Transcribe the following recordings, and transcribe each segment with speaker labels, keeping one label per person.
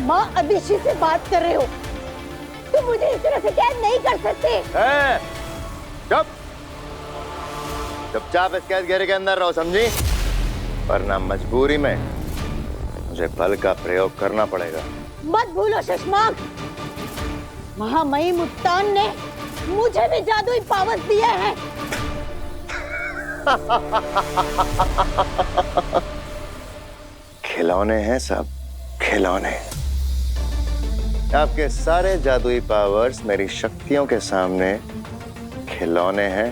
Speaker 1: माँ अभिषी से बात कर रहे हो। तुम मुझे इस तरह से कैद नहीं कर सकते।
Speaker 2: चुप, चुपचाप इस कैद घेरे के अंदर रहो, समझी? वरना मजबूरी में मुझे बल का प्रयोग करना पड़ेगा।
Speaker 1: मत भूलो शशमाक, महामहिम मुत्तान ने मुझे भी जादुई पावर्स दिए हैं।
Speaker 2: खिलौने हैं सब, खिलौने। आपके सारे जादुई पावर्स मेरी शक्तियों के सामने खिलौने हैं।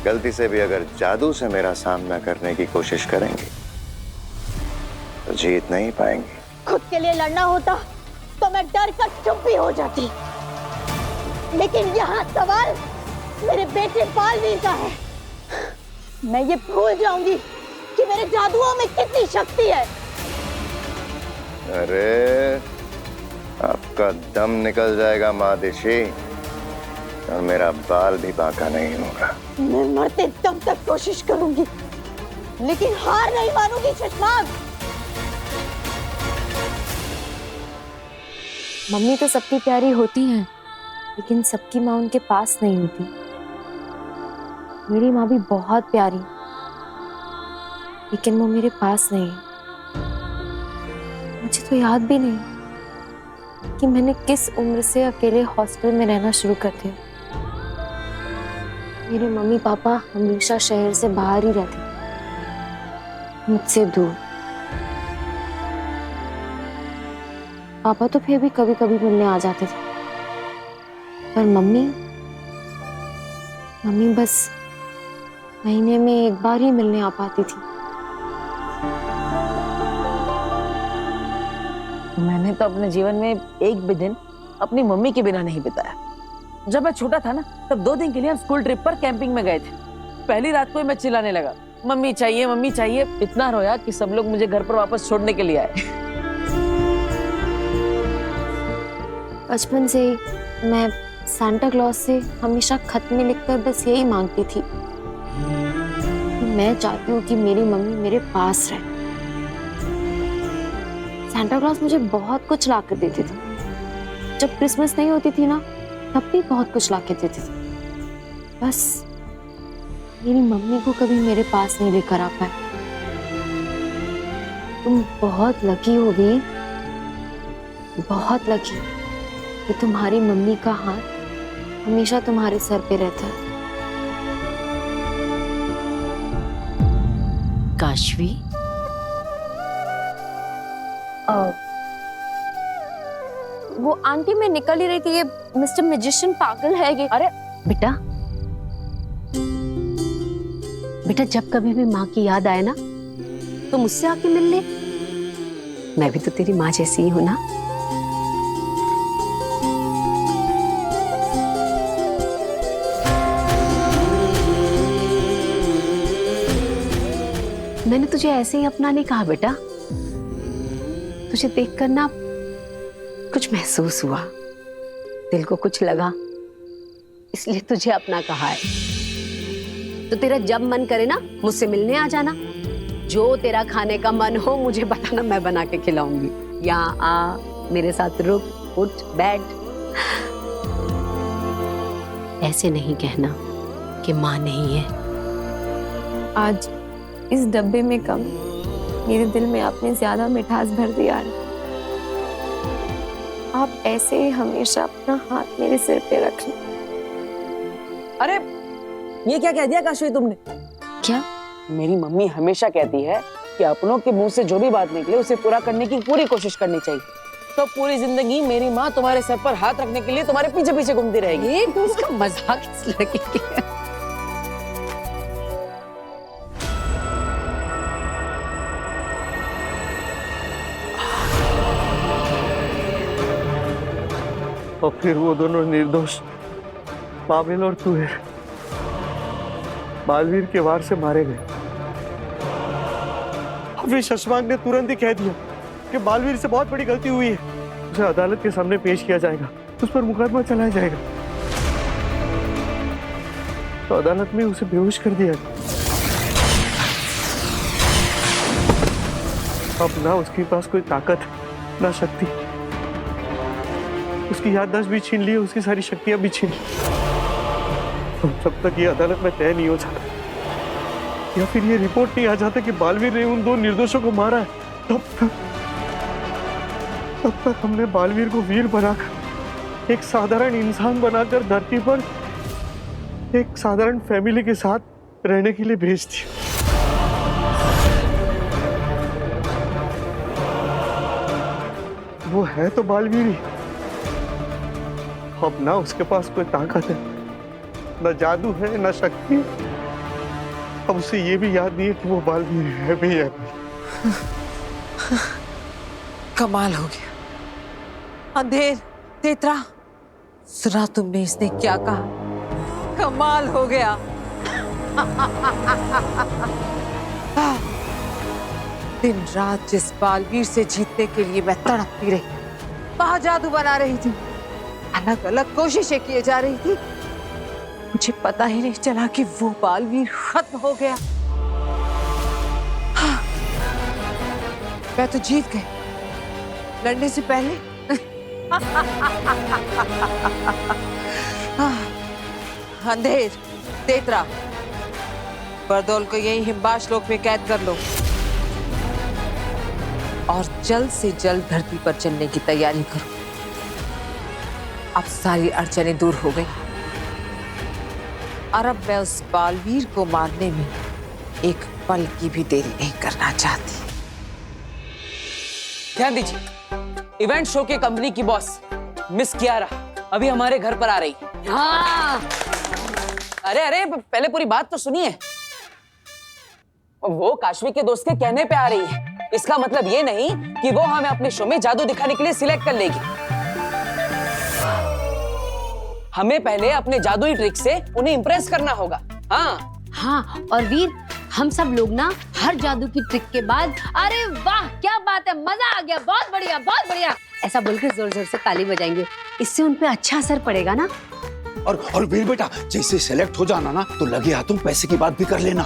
Speaker 2: गलती से भी अगर जादू से मेरा सामना करने की कोशिश करेंगे तो जीत नहीं पाएंगे।
Speaker 1: खुद के लिए लड़ना होता तो मैं डर कर चुप भी हो जाती, लेकिन यहाँ सवाल मेरे बेटे बालवीर का है। मैं ये भूल जाऊंगी कि मेरे जादुओं में कितनी शक्ति है।
Speaker 2: अरे आपका दम निकल जाएगा मादिशी, और मेरा बाल भी बांका नहीं होगा।
Speaker 1: मैं मरते दम तक कोशिश करूंगी, लेकिन हार नहीं मानूंगी शशमाक।
Speaker 3: मम्मी तो सबकी प्यारी होती हैं, लेकिन सबकी माँ उनके पास नहीं होती। मेरी माँ भी बहुत प्यारी, लेकिन वो मेरे पास नहीं है। मुझे तो याद भी नहीं कि मैंने किस उम्र से अकेले हॉस्टल में रहना शुरू कर दिया। मेरे मम्मी पापा हमेशा शहर से बाहर ही रहते, मुझसे दूर। पापा तो फिर भी कभी कभी मिलने आ जाते थे, पर मम्मी बस महीने में एक बार ही मिलने आ पाती थी।
Speaker 4: मैंने तो अपने जीवन में एक भी दिन अपनी मम्मी के बिना नहीं बिताया। जब मैं छोटा था ना, तब 2 दिन के लिए हम स्कूल ट्रिप पर कैंपिंग में गए थे। पहली रात को ही मैं चिल्लाने लगा, मम्मी चाहिए मम्मी चाहिए। इतना रोया कि सब लोग मुझे घर पर वापस छोड़ने के लिए आए।
Speaker 3: बचपन से मैं सांता क्लॉज से हमेशा खत में लिखकर बस यही मांगती थी कि मैं चाहती हूँ कि मेरी मम्मी मेरे पास रहे। सांता क्लॉज मुझे बहुत कुछ ला कर देते थे। जब क्रिसमस नहीं होती थी ना, तब भी बहुत कुछ ला के देते थे। बस मेरी मम्मी को कभी मेरे पास नहीं लेकर आ पाए। तुम बहुत लकी हो गई, बहुत लकी कि तुम्हारी मम्मी का हाथ हमेशा तुम्हारे सर पे रहता है।
Speaker 5: काशवी,
Speaker 3: वो आंटी, मैं निकल ही रही थी, ये मिस्टर मैजिशियन पागल है ये।
Speaker 5: अरे बेटा, बेटा जब कभी भी माँ की याद आए ना, तो मुझसे आके मिल ले। मैं भी तो तेरी माँ जैसी ही हूं ना। मैंने तुझे ऐसे ही अपना नहीं कहा बेटा, तुझे देखकर ना कुछ महसूस हुआ, दिल को कुछ लगा, इसलिए तुझे अपना कहा है। तो तेरा जब मन करे ना, मुझसे मिलने आ जाना। जो तेरा खाने का मन हो मुझे बताना, मैं बना के खिलाऊंगी। यहाँ आ, मेरे साथ रुक, उठ, बैठ। ऐसे नहीं कहना कि माँ नहीं है।
Speaker 3: आज इस डब्बे में कम, मेरे दिल में आपने ज्यादा मिठास भर दिया है। आप ऐसे ही हमेशा अपना हाथ मेरे सिर पे रखना।
Speaker 4: अरे ये क्या कह दिया काशवी तुमने?
Speaker 3: क्या?
Speaker 4: मेरी मम्मी हमेशा कहती है कि अपनों के मुंह से जो भी बात निकले उसे पूरा करने की पूरी कोशिश करनी चाहिए। तो पूरी जिंदगी मेरी माँ तुम्हारे सर पर हाथ रखने के लिए तुम्हारे पीछे पीछे घूमती रहेगी।
Speaker 5: उसका मजाक इस लड़के की है।
Speaker 6: और फिर वो दोनों निर्दोष पाबिल और तुहेर बालवीर के वार से मारे गए। फिर शशमाक ने तुरंत ही कह दिया कि बालवीर से बहुत बड़ी गलती हुई है, उसे अदालत के सामने पेश किया जाएगा, उस पर मुकदमा चलाया जाएगा। तो अदालत में उसे बेहोश कर दिया। अब ना उसके पास कोई ताकत ना शक्ति। उसकी याददाश्त भी छीन ली, उसकी सारी शक्तियां भी छीन ली। तो जब तक ये अदालत में तय नहीं हो जाता या फिर ये रिपोर्ट नहीं आ जाता कि बालवीर ने उन 2 निर्दोषों को मारा है, तब तक हमने बालवीर को वीर बनाकर, एक साधारण इंसान बनाकर धरती पर एक साधारण फैमिली के साथ रहने के लिए भेज दिया। वो है तो बालवीर ही, अब ना उसके पास कोई ताकत है, ना जादू है, ना शक्ति है। अब उसे ये भी याद नहीं है कि वो बालवीर है भी है।
Speaker 4: कमाल हो गया। अंधेर, तेतरा, सुना तुमने इसने क्या कहा? कमाल हो गया। दिन रात जिस बालवीर से जीतने के लिए मैं तड़पती रही, वहां जादू बना रही थी, अलग अलग कोशिशें किए जा रही थी, मुझे पता ही नहीं चला कि वो बालवीर खत्म हो गया। हाँ, मैं तो जीत गई लड़ने से पहले। अंधेर, तेतरा, बरदौल को यही हिमबाश लोक में कैद कर लो और जल्द से जल्द धरती पर चलने की तैयारी करो। अब सारी अड़चनें दूर हो गई और अब मैं उस बालवीर को मारने में एक पल की भी देरी नहीं करना चाहती। ध्यान दीजिए, इवेंट शो के कंपनी की बॉस मिस कियारा अभी हमारे घर पर आ रही है।
Speaker 5: हाँ।
Speaker 4: अरे अरे पहले पूरी बात तो सुनिए। वो काशवी के दोस्त के कहने पे आ रही है, इसका मतलब ये नहीं कि वो हमें अपने शो में जादू दिखाने के लिए सिलेक्ट कर लेगी। हमें पहले अपने जादुई ट्रिक से उन्हें इंप्रेस करना होगा।
Speaker 5: हाँ, और वीर, हम सब लोग ना हर जादू की ट्रिक के बाद अरे वाह क्या बात है, मजा आ गया, बहुत बढ़िया बहुत बढ़िया ऐसा बोलकर जोर जोर से ताली बजाएंगे। इससे उन पे अच्छा असर पड़ेगा ना।
Speaker 7: और वीर बेटा, जैसे सेलेक्ट हो जाना ना तो लगे हाथों पैसे की बात भी कर लेना।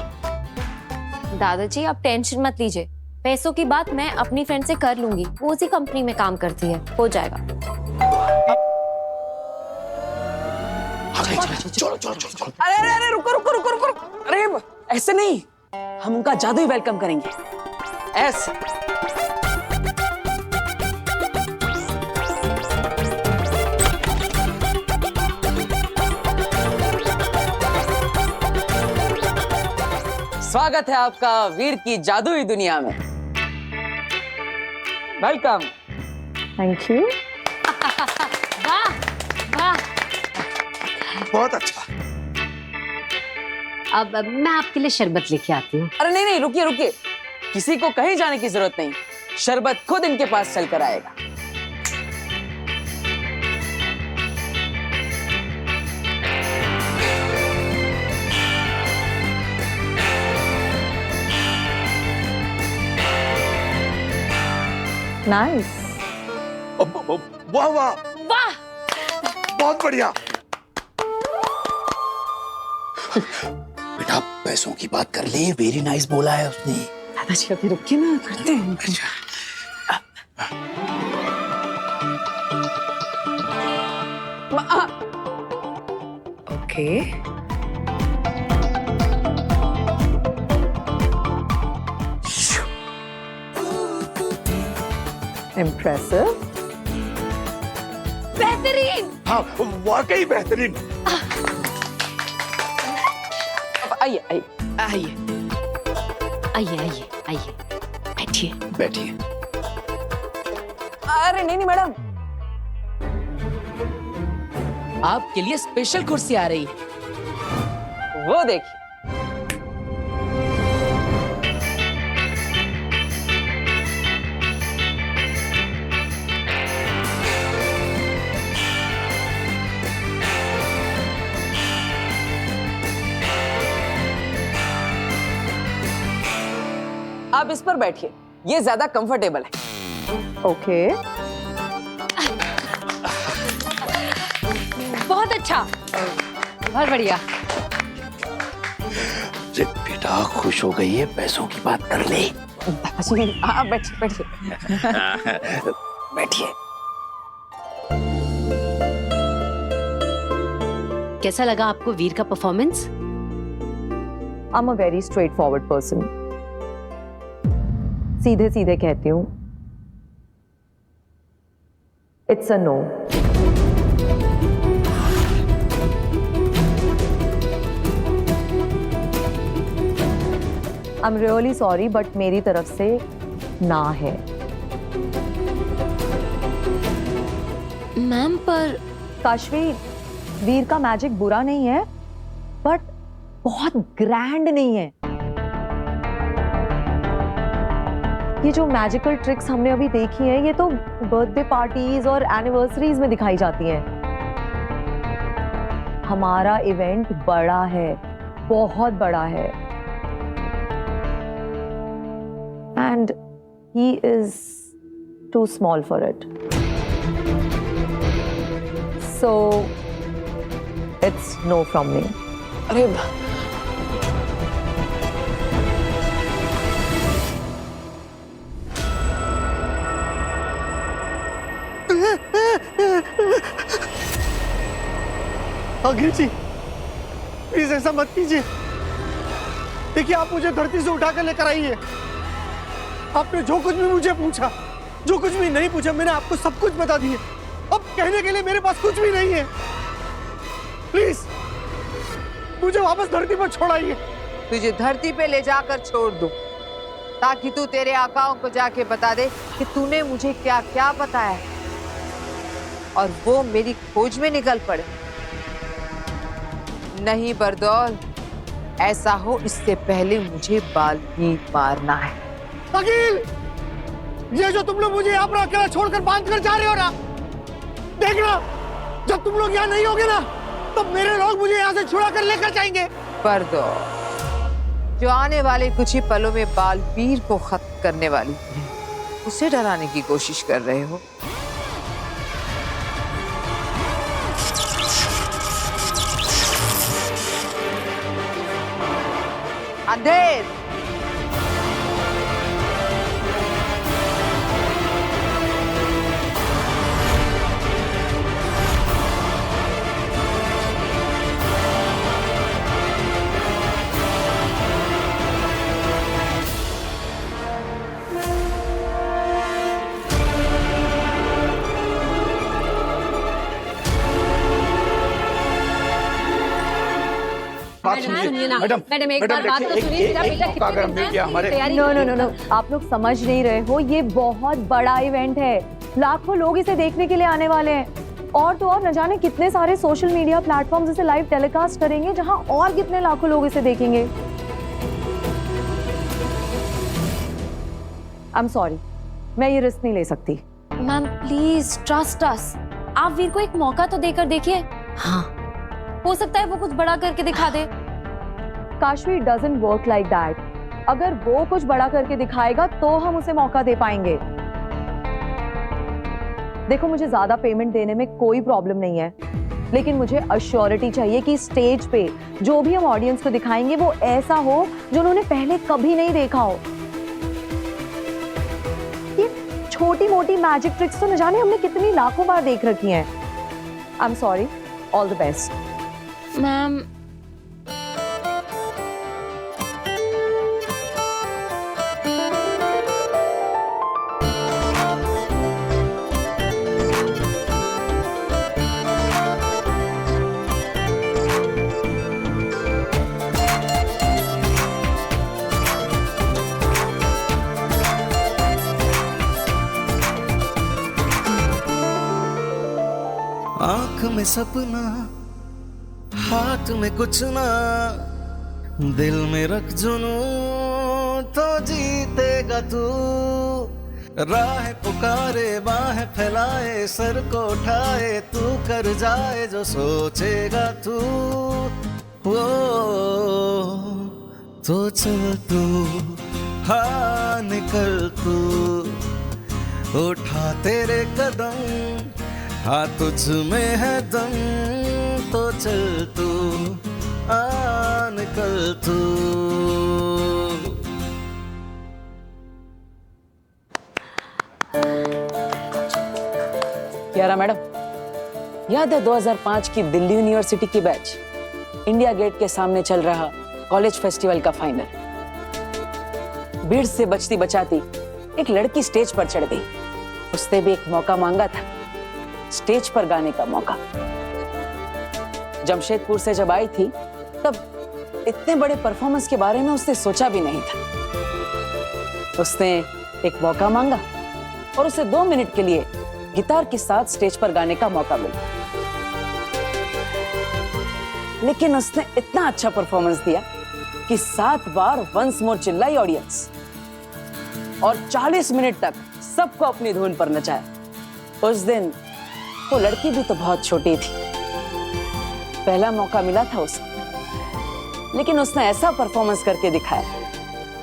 Speaker 3: दादाजी आप टेंशन मत लीजिए, पैसों की बात मैं अपनी फ्रेंड से कर लूंगी, वो उसी कंपनी में काम करती है, हो जाएगा।
Speaker 7: चलो चलो चलो।
Speaker 4: अरे अरे अरे रुको रुको रुको रुको, अरे ऐसे नहीं, हम उनका जादू ही वेलकम करेंगे, ऐसे। स्वागत है आपका वीर की जादुई दुनिया में। वेलकम।
Speaker 1: Thank you.
Speaker 5: वाह वाह।
Speaker 7: बहुत अच्छा।
Speaker 5: अब मैं आपके लिए शरबत लेके आती हूँ।
Speaker 4: अरे नहीं नहीं, रुकिए रुकिए, किसी को कहीं जाने की जरूरत नहीं, शरबत खुद इनके पास चलकर आएगा।
Speaker 1: नाइस।
Speaker 7: वाह वाह
Speaker 5: वाह,
Speaker 7: बहुत बढ़िया। बेटा पैसों की बात कर ले, वेरी नाइस बोला है उसने।
Speaker 4: दादाजी अभी रुकिए ना, करते हैं। Okay,
Speaker 1: impressive.
Speaker 5: बेहतरीन।
Speaker 7: हाँ वाकई बेहतरीन।
Speaker 4: आइए आइए
Speaker 5: आइए आइए आइए आइए, बैठिए
Speaker 7: बैठिए।
Speaker 4: अरे नहीं नहीं मैडम, आपके लिए स्पेशल कुर्सी आ रही है, वो देखिए। आप इस पर बैठिए, ये ज्यादा कंफर्टेबल है।
Speaker 1: ओके।
Speaker 5: बहुत अच्छा, बहुत बढ़िया।
Speaker 7: बेटा खुश हो गई है, पैसों की बात कर ले।
Speaker 4: दादाजी आप बैठिए बैठिए। बैठिए।
Speaker 5: कैसा लगा आपको वीर का performance?
Speaker 8: I am a very straight forward person. सीधे सीधे कहती हूँ, it's a no. I am really sorry but मेरी तरफ से ना है।
Speaker 3: मैम पर
Speaker 8: काशवी, वीर का मैजिक बुरा नहीं है बट बहुत ग्रैंड नहीं है। ये जो मैजिकल ट्रिक्स हमने अभी देखी हैं, ये तो बर्थडे पार्टीज और एनिवर्सरीज में दिखाई जाती हैं। हमारा इवेंट बड़ा है, बहुत बड़ा है, and he is too small for it. So it's no from me.
Speaker 4: अरे
Speaker 6: अंग्रेज जी, प्लीज ऐसा मत कीजिए। देखिए, आप मुझे धरती से उठाकर लेकर आई है। आपने जो कुछ भी मुझे पूछा, जो कुछ भी नहीं पूछा, मैंने आपको सब कुछ बता दिया। अब कहने के लिए मेरे पास कुछ भी नहीं है। प्लीज मुझे वापस धरती पर छोड़ाइए।
Speaker 9: तुझे धरती पे ले जाकर छोड़ दूं, ताकि तू तेरे आकाओं को जाके बता दे कि तूने मुझे क्या क्या बताया और वो मेरी खोज में निकल पड़े। नहीं बरदौल, ऐसा हो इससे पहले मुझे बाल्मीक मारना है।
Speaker 6: वकील, ये जो तुम लोग मुझे यहाँ पर अकेला छोड़कर बांध कर जा रहे हो ना, देखना जब तुम लोग यहाँ नहीं होगे ना, तब मेरे लोग मुझे यहाँ से छुड़ा कर लेकर जाएंगे।
Speaker 9: बरदौल, जो आने वाले कुछ ही पलों में बालवीर को खत्म करने वाली है, उसे डराने की कोशिश कर रहे हो। अंधेर,
Speaker 5: मैडम एक बार बात तो सुनिए। मेरा बेटा कितने
Speaker 8: नो नो नो नो, आप लोग समझ नहीं रहे हो। ये बहुत बड़ा इवेंट है, लाखों लोग इसे देखने के लिए आने वाले हैं। और तो और न जाने कितने सारे सोशल मीडिया प्लेटफॉर्म्स इसे लाइव टेलीकास्ट करेंगे, जहां और कितने लाखों लोग इसे देखेंगे। आई एम सॉरी, मैं ये रिस्क नहीं ले सकती।
Speaker 3: Ma'am please trust us. आप वीर को एक मौका तो देकर देखिए।
Speaker 5: हाँ,
Speaker 3: हो सकता है वो कुछ बड़ा करके दिखा दे।
Speaker 8: Kashvi, doesn't work like that. अगर वो कुछ बड़ा करके दिखाएगा तो हम उसे मौका दे पाएंगे। देखो, मुझे ज्यादा पेमेंट देने में कोई प्रॉब्लम नहीं है, लेकिन मुझे अश्योरिटी चाहिए कि स्टेज पे जो भी हम ऑडियंस को दिखाएंगे वो ऐसा हो जो उन्होंने पहले कभी नहीं देखा हो। ये छोटी मोटी मैजिक ट्रिक्स तो न जाने हमने कितनी लाखों बार देख रखी हैं। I am sorry, all the best.
Speaker 3: Ma'am
Speaker 10: आंख में सपना, हाथ में कुछ ना, दिल में रख जुनू तो जीतेगा तू। राह पुकारे, बाहें फैलाए, सर को उठाए, तू कर जाए जो सोचेगा तू। वो तो चल तू, हाँ निकल तू, उठा तेरे कदम, हाँ तुझ में है दम, तो चल तू, आ निकल तू।
Speaker 4: कियारा मैडम, याद है 2005 की दिल्ली यूनिवर्सिटी की बैच, इंडिया गेट के सामने चल रहा कॉलेज फेस्टिवल का फाइनल। भीड़ से बचती बचाती एक लड़की स्टेज पर चढ़ गई। उसने भी एक मौका मांगा था, स्टेज पर गाने का मौका। जमशेदपुर से जब आई थी तब इतने बड़े परफॉर्मेंस के बारे में उसने सोचा भी नहीं था। उसने एक मौका मांगा और उसे 2 मिनट के लिए गिटार के साथ स्टेज पर गाने का मौका मिला। लेकिन उसने इतना अच्छा परफॉर्मेंस दिया कि 7 बार वंस मोर चिल्लाई ऑडियंस और 40 मिनट तक सबको अपनी धुन पर नचाया। उस दिन वो लड़की भी तो बहुत छोटी थी, पहला मौका मिला था उसे, लेकिन उसने ऐसा परफॉर्मेंस करके दिखाया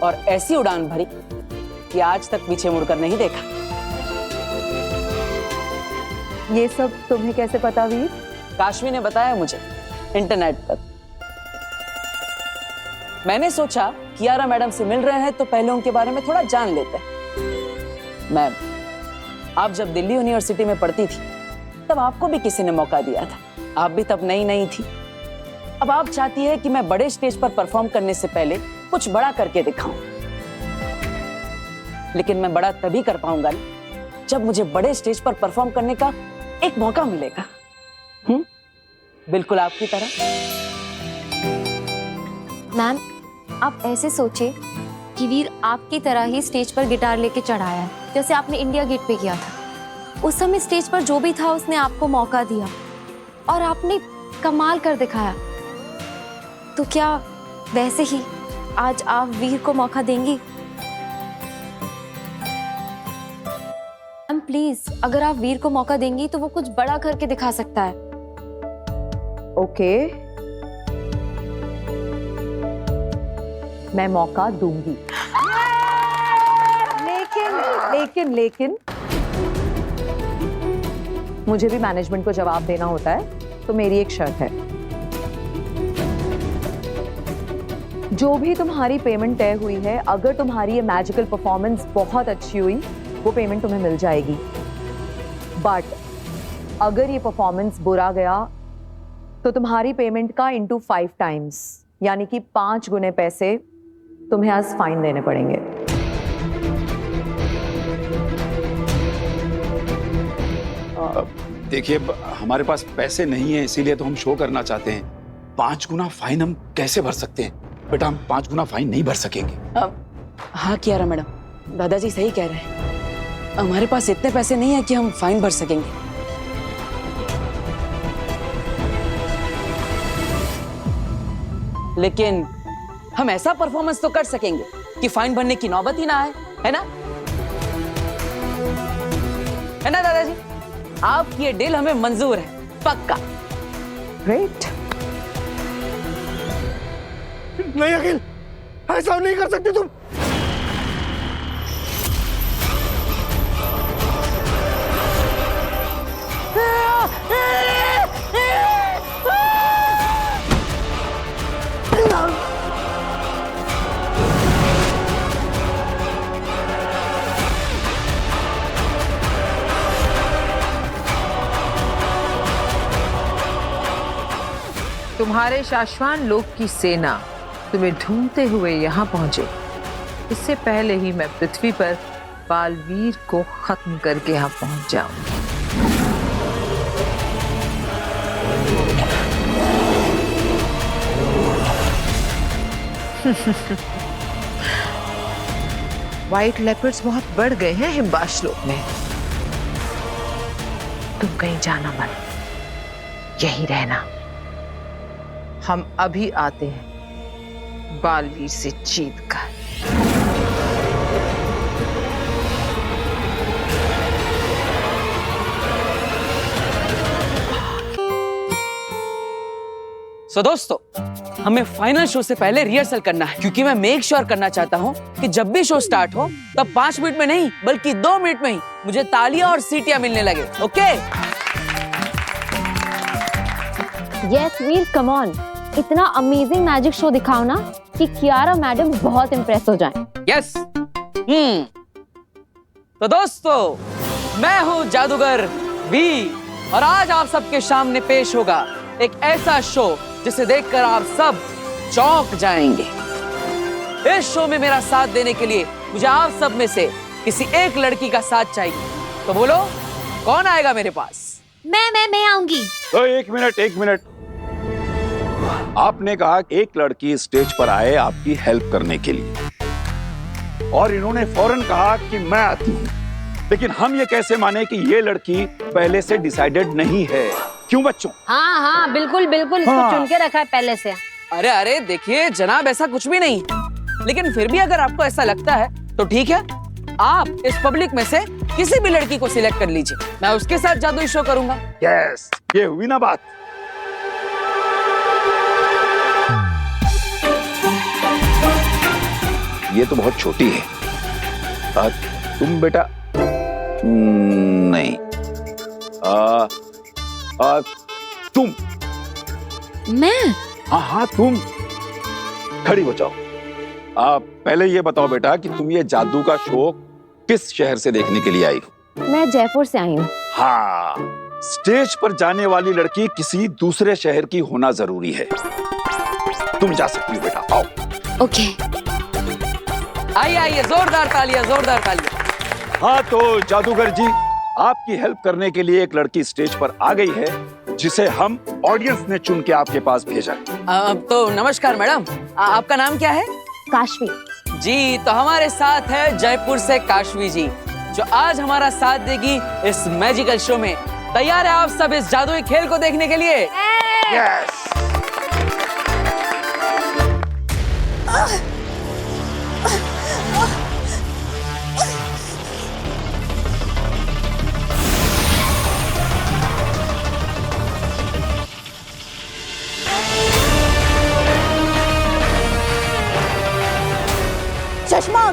Speaker 4: और ऐसी उड़ान भरी कि आज तक पीछे मुड़कर नहीं देखा।
Speaker 8: ये सब तुम्हें कैसे पता वीर?
Speaker 4: काशवी ने बताया मुझे इंटरनेट पर। मैंने सोचा कियारा मैडम से मिल रहे हैं तो पहले उनके बारे में थोड़ा जान लेते हैं। मैम, आप जब दिल्ली यूनिवर्सिटी में पढ़ती थी तब आपको भी किसी ने मौका दिया था। आप भी तब नई नई थी। अब आप चाहती है कि मैं बड़े स्टेज पर परफॉर्म करने से पहले कुछ बड़ा करके दिखाऊं। लेकिन मैं बड़ा तभी कर पाऊंगा ना जब मुझे बड़े स्टेज पर परफॉर्म करने का एक मौका मिलेगा। बिल्कुल आपकी तरह।
Speaker 3: मैम, आप ऐसे सोचे कि वीर आपकी तरह ही स्टेज पर गिटार लेके चढ़ाया है, जैसे आपने इंडिया गेट पे किया था। उस समय स्टेज पर जो भी था उसने आपको मौका दिया और आपने कमाल कर दिखाया। तो क्या वैसे ही आज आप वीर को मौका देंगी? मैम प्लीज, अगर आप वीर को मौका देंगी तो वो कुछ बड़ा करके दिखा सकता है।
Speaker 8: ओके, मैं मौका दूंगी। लेकिन मुझे भी मैनेजमेंट को जवाब देना होता है, तो मेरी एक शर्त है। जो भी तुम्हारी पेमेंट तय हुई है, अगर तुम्हारी ये मैजिकल परफॉर्मेंस बहुत अच्छी हुई, वो पेमेंट तुम्हें मिल जाएगी। बट अगर ये परफॉर्मेंस बुरा गया तो तुम्हारी पेमेंट का इंटू 5 टाइम्स, यानी कि 5 गुने पैसे तुम्हें आज फाइन देने पड़ेंगे।
Speaker 7: देखिए, हमारे पास पैसे नहीं है, इसीलिए तो हम शो करना चाहते हैं। 5 गुना फाइन हम कैसे भर सकते हैं? बेटा, हम 5 गुना फाइन नहीं भर सकेंगे।
Speaker 4: हाँ कियारा मैडम, दादाजी सही कह रहे हैं। हमारे पास इतने पैसे नहीं है कि हम फाइन भर सकेंगे। लेकिन हम ऐसा परफॉर्मेंस तो कर सकेंगे कि फाइन भरने की नौबत ही ना आए, है ना? है ना दादाजी? आपकी ये डील हमें मंजूर है, पक्का।
Speaker 8: ग्रेट।
Speaker 6: नहीं अखिल, ऐसा नहीं कर सकते तुम।
Speaker 9: तुम्हारे शाश्वान लोक की सेना तुम्हें ढूंढते हुए यहाँ पहुंचे, इससे पहले ही मैं पृथ्वी पर बालवीर को खत्म करके यहाँ पहुंच जाऊं। व्हाइट लेपर्ड्स बहुत बढ़ गए हैं हिमबाश लोक में। तुम कहीं जाना मत, यहीं रहना। हम अभी आते हैं बालवीर से जीत कर।
Speaker 4: सो दोस्तों, हमें फाइनल शो से पहले रिहर्सल करना है, क्योंकि मैं मेक श्योर करना चाहता हूँ कि जब भी शो स्टार्ट हो तब 5 मिनट में नहीं बल्कि 2 मिनट में ही मुझे तालियां और सीटियां मिलने लगे। Okay?
Speaker 3: Yes Veer, come on, इतना अमेजिंग मैजिक शो दिखाओ ना कि कियारा मैडम बहुत इंप्रेस हो जाएं।
Speaker 4: यस। तो दोस्तों, मैं हूं जादूगर
Speaker 11: वी। और आज आप सबके सामने पेश होगा एक ऐसा शो जिसे देखकर आप सब चौंक जाएंगे। इस शो में मेरा साथ देने के लिए मुझे आप सब में से किसी एक लड़की का साथ चाहिए। तो बोलो कौन आएगा मेरे पास?
Speaker 3: मैं आऊंगी।
Speaker 7: तो एक मिनट। आपने कहा एक लड़की स्टेज पर आए आपकी हेल्प करने के लिए, और इन्होंने फौरन कहा कि मैं आती हूँ। लेकिन हम ये कैसे माने कि ये लड़की पहले से डिसाइडेड नहीं है? क्यों बच्चों?
Speaker 5: हाँ बिल्कुल इसको चुन के रखा है पहले से।
Speaker 11: अरे देखिए जनाब, ऐसा कुछ भी नहीं, लेकिन फिर भी अगर आपको ऐसा लगता है तो ठीक है, आप इस पब्लिक में से किसी भी लड़की को सिलेक्ट कर लीजिए, मैं उसके साथ जादुई शो करूंगा।
Speaker 7: यस, ये हुई ना बात। ये तो बहुत छोटी है। तुम बेटा नहीं, तुम।
Speaker 3: मैं?
Speaker 7: हाँ तुम खड़ी हो जाओ। पहले ये बताओ बेटा कि तुम ये जादू का शो किस शहर से देखने के लिए आई हो?
Speaker 3: मैं जयपुर से आई हूँ।
Speaker 7: हाँ, स्टेज पर जाने वाली लड़की किसी दूसरे शहर की होना जरूरी है। तुम जा सकती हो बेटा, आओ।
Speaker 3: ओके।
Speaker 11: आइए, जोरदार तालियां।
Speaker 7: हाँ तो जादूगर जी, आपकी हेल्प करने के लिए एक लड़की स्टेज पर आ गई है, जिसे हम ऑडियंस ने चुन के आपके पास भेजा।
Speaker 11: तो नमस्कार मैडम, आपका नाम क्या है?
Speaker 3: काशवी
Speaker 11: जी। तो हमारे साथ है जयपुर से काशवी जी, जो आज हमारा साथ देगी इस मैजिकल शो में। तैयार है आप सब इस जादुई खेल को देखने के लिए?
Speaker 7: यस।
Speaker 1: चश्मा,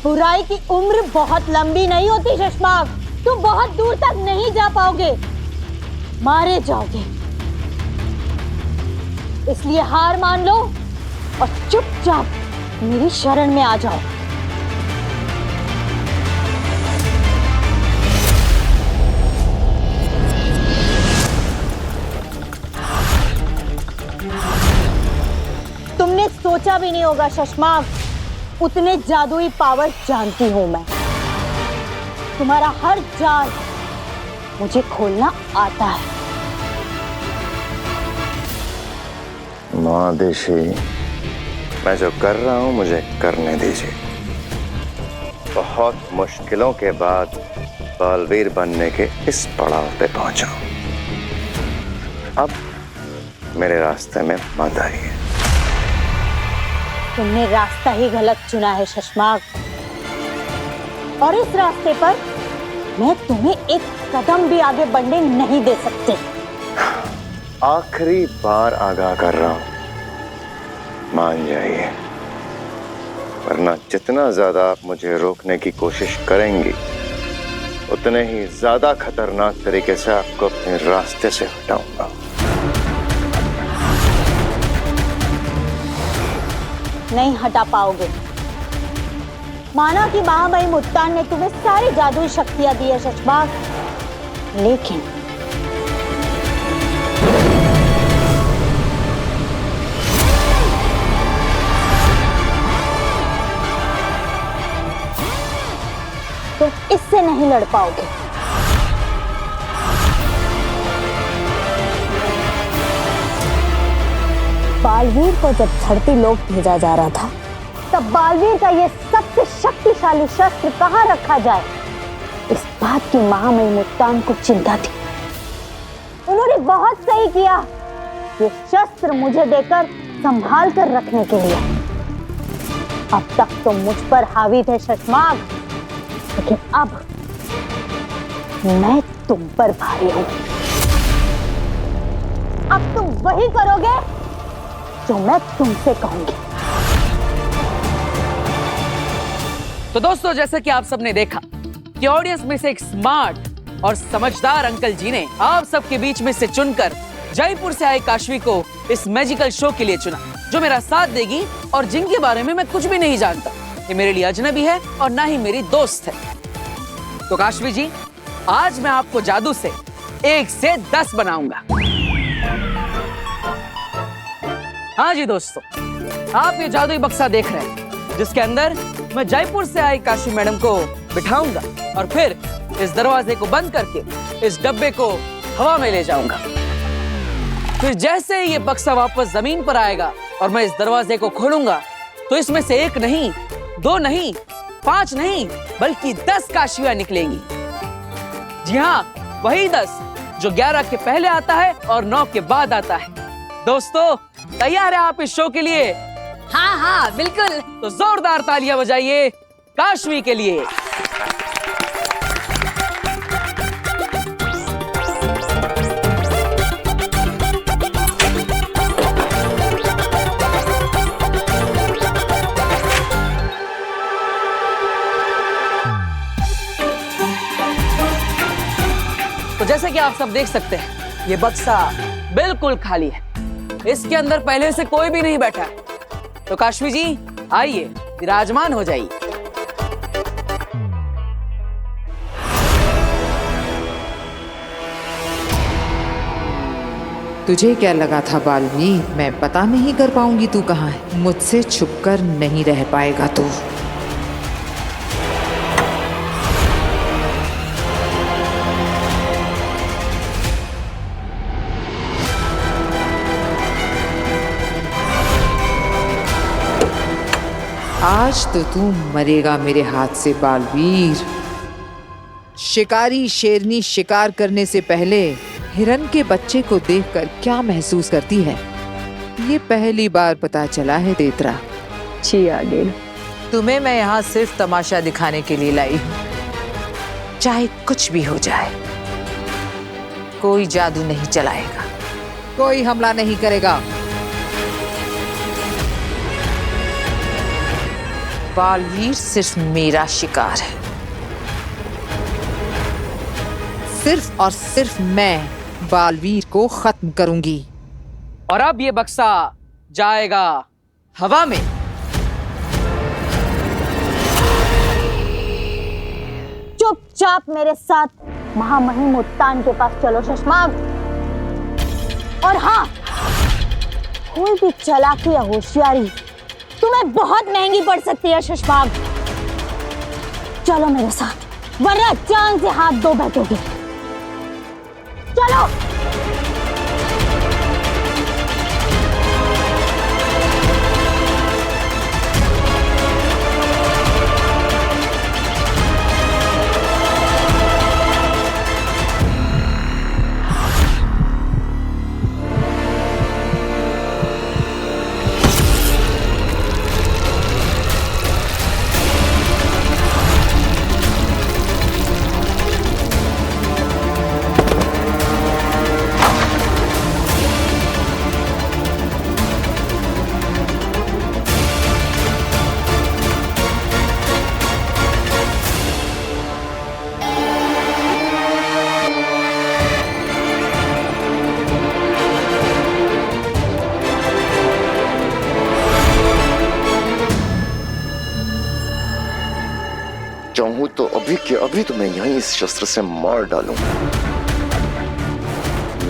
Speaker 1: बुराई की उम्र बहुत लंबी नहीं होती चश्मा, तुम बहुत दूर तक नहीं जा पाओगे, मारे जाओगे। इसलिए हार मान लो और चुपचाप मेरी शरण में आ जाओ। तुमने सोचा भी नहीं होगा शशमाक, उतने जादुई पावर जानती हूं मैं। तुम्हारा हर जाल मुझे खोलना आता है।
Speaker 2: महादेशी, मैं जो कर रहा हूं मुझे करने दीजिए। बहुत मुश्किलों के बाद बालवीर बनने के इस पड़ाव पे पहुंचा हूं। अब मेरे रास्ते में मत आइए।
Speaker 1: तुमने रास्ता ही गलत चुना है शशमाक, और इस रास्ते पर मैं तुम्हें एक कदम भी आगे बढ़ने नहीं दे सकती।
Speaker 2: आखिरी बार आगाह कर रहा हूं, मान जाइए, वरना जितना ज्यादा आप मुझे रोकने की कोशिश करेंगी, उतने ही ज्यादा खतरनाक तरीके से आपको अपने रास्ते से हटाऊंगा।
Speaker 1: नहीं हटा पाओगे। माना कि महामहिम मुत्तान ने तुम्हें सारी जादुई शक्तियां दी है शशबाग, लेकिन तुम इससे नहीं लड़ पाओगे। बालवीर को जब धरती लोक भेजा जा रहा था, तब बालवीर का ये सबसे शक्तिशाली शस्त्र कहाँ रखा जाए, इस बात की महामहिम मुत्तान को चिंता थी। उन्होंने बहुत सही किया ये शस्त्र मुझे देकर संभाल कर रखने के लिए। अब तक तो मुझ पर हावी थे शशमाग, लेकिन अब मैं तुम पर भारी हूं। अब तुम वही करोगे जो मैं तुमसे कहूंगी।
Speaker 11: तो दोस्तों, जैसे कि आप सबने देखा कि ऑडियंस में से एक स्मार्ट और समझदार अंकल जी ने आप सबके बीच में से चुनकर जयपुर से आए काशवी को इस मैजिकल शो के लिए चुना, जो मेरा साथ देगी और जिनके बारे में मैं कुछ भी नहीं जानता। ये मेरे लिए अजनबी है और ना ही मेरी दोस्त है। तो काशवी जी, आज मैं आपको जादू से 1 से 10 बनाऊंगा। हाँ जी दोस्तों, आप ये जादुई बक्सा देख रहे हैं, जिसके अंदर मैं जयपुर से आई काशवी मैडम को बिठाऊंगा और फिर इस दरवाजे को बंद करके इस डब्बे को हवा में ले जाऊंगा। फिर जैसे ही ये बक्सा वापस जमीन पर आएगा और मैं इस दरवाजे को खोलूंगा, तो इसमें से 1 नहीं, 2 नहीं, 5 नहीं, बल्कि 10 काशवियां निकलेंगी। जी हाँ, वही 10 जो 11 के पहले आता है और 9 के बाद आता है। दोस्तों, तैयार है आप इस शो के लिए?
Speaker 3: हाँ हाँ बिल्कुल।
Speaker 11: तो जोरदार तालियां बजाइए काशवी के लिए। तो जैसे कि आप सब देख सकते हैं, ये बक्सा बिल्कुल खाली है। इसके अंदर पहले से कोई भी नहीं बैठा। तो काशवी जी, आइए विराजमान हो जाइए।
Speaker 9: तुझे क्या लगा था बालवीर, मैं पता नहीं कर पाऊंगी तू कहाँ है? मुझसे छुपकर नहीं रह पाएगा तू। आज तो तू मरेगा मेरे हाथ से बालवीर। शिकारी शेरनी शिकार करने से पहले हिरन के बच्चे को देखकर क्या महसूस करती है, ये पहली बार पता चला है तेतरा।
Speaker 5: जी आगे
Speaker 9: तुम्हें मैं यहाँ सिर्फ तमाशा दिखाने के लिए लाई हूँ। चाहे कुछ भी हो जाए, कोई जादू नहीं चलाएगा, कोई हमला नहीं करेगा। बालवीर सिर्फ मेरा शिकार है। सिर्फ और सिर्फ मैं बालवीर को खत्म करूंगी।
Speaker 11: और अब ये बक्सा जाएगा हवा में।
Speaker 1: चुपचाप मेरे साथ महामहिम उत्तान के पास चलो शशमाग। और हाँ, कोई भी चालाकी या होशियारी तुम्हें बहुत महंगी पड़ सकती है शशमाग। चलो मेरे साथ, वरना जान से हाथ धो बैठोगे। चलो।
Speaker 2: चाहूं तो अभी के अभी तुम्हें यहीं इस शस्त्र से मार डालूंगा,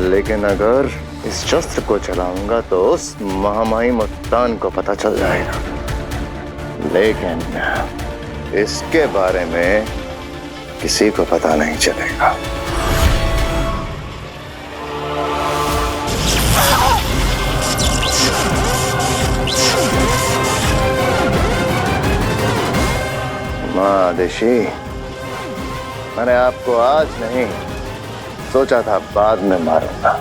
Speaker 2: लेकिन अगर इस शस्त्र को चलाऊंगा तो उस महामहिम उत्तान को पता चल जाएगा। लेकिन इसके बारे में किसी को पता नहीं चलेगा। महादेशी, मैंने आपको आज नहीं सोचा था बाद में मारूंगा,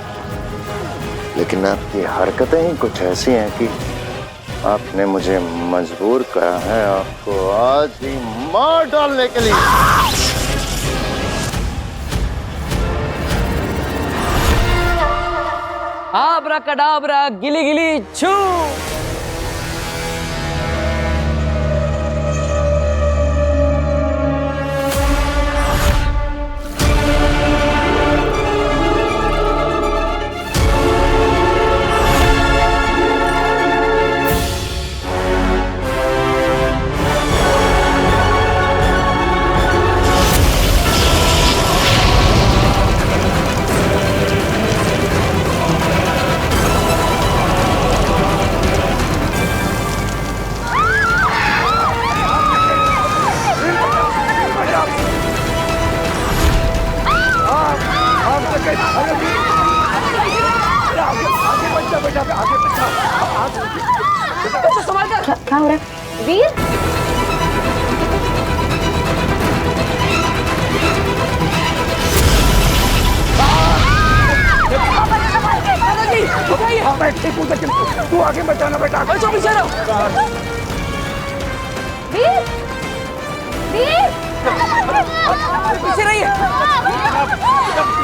Speaker 2: लेकिन आपकी हरकतें ही कुछ ऐसी हैं कि आपने मुझे मजबूर करा है आपको आज ही मार डालने के लिए।
Speaker 11: आबरा कडाबरा गिली गिली छू।
Speaker 3: क्या हो रहा है? वीर,
Speaker 7: तू आगे बचाना बेटा।
Speaker 11: बचो पीछे रहो।
Speaker 3: वीर, वीर,
Speaker 11: पीछे रहिए।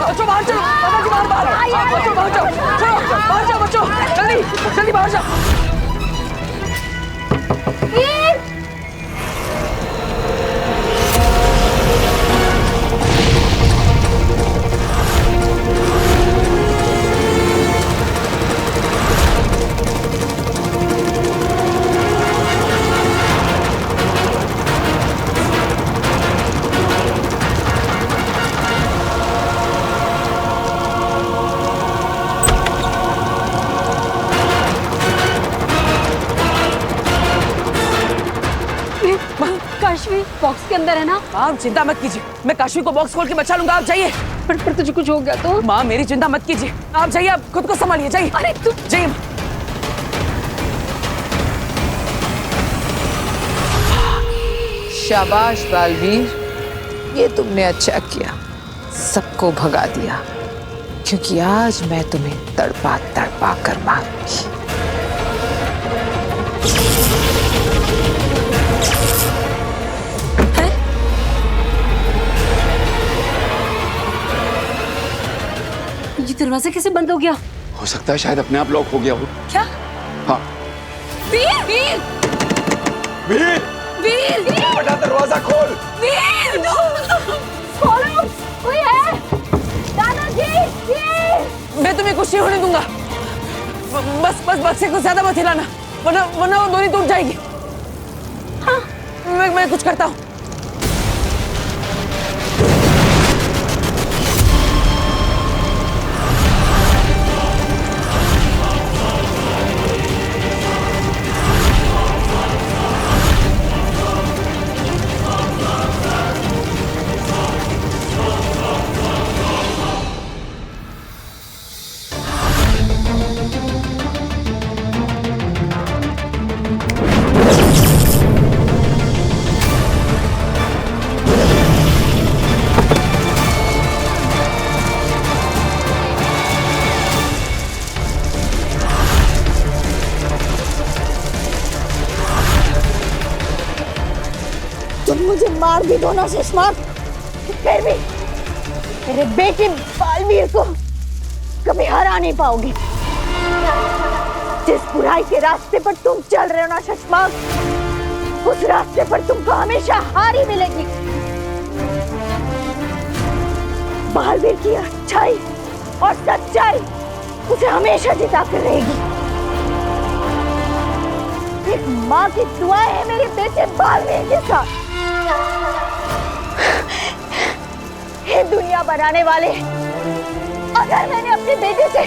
Speaker 11: बच्चों बाहर चलो, बाबा जी बाहर। बच्चों बाहर जाओ, चलो बाहर जाओ बच्चों, जल्दी जल्दी बाहर जाओ।
Speaker 3: वीर, काशवी बॉक्स के अंदर है ना?
Speaker 11: आप चिंता मत कीजिए, मैं काशवी को बॉक्स खोल के बचा लूंगा। आप जाइए।
Speaker 3: पर तुझे कुछ हो गया तो?
Speaker 11: माँ मेरी चिंता मत कीजिए, आप जाइए, आप खुद को संभालिए, जाइए।
Speaker 3: अरे तू
Speaker 11: जाइए।
Speaker 9: शाबाश बालवीर, ये तुमने अच्छा किया, सबको भगा दिया, क्योंकि आज मैं तुम्हें तड़पा तड़पा कर मारूंगी।
Speaker 3: ये दरवाजा कैसे बंद हो गया?
Speaker 7: हो सकता है शायद अपने आप लॉक हो गया हो।
Speaker 3: क्या?
Speaker 7: हाँ।
Speaker 3: वीर, वीर,
Speaker 7: वीर,
Speaker 3: वीर, वीर,
Speaker 7: बड़ा दरवाजा खोल।
Speaker 3: वीर, खोलो, कोई है? दादाजी, वीर।
Speaker 11: मैं तुम्हें कुछ नहीं होने दूंगा। बस बस बक्से को ज्यादा मत हिलाना, वरना वरना वो डोरी टूट जाएगी। हाँ, मैं कुछ करता हूँ।
Speaker 1: तुम मुझे मार भी दो ना सुषमा, फिर भी मेरे बेटे बालवीर को कभी हरा नहीं पाओगे। जिस बुराई के रास्ते पर तुम चल रहे हो ना सुषमा, उस रास्ते पर तुमको हमेशा हार ही मिलेगी। बालवीर की अच्छाई और सच्चाई उसे हमेशा जिता कर रहेगी। एक माँ की दुआ है मेरे बेटे बालवीर के साथ। ये दुनिया बनाने वाले, अगर मैंने अपने बेटे से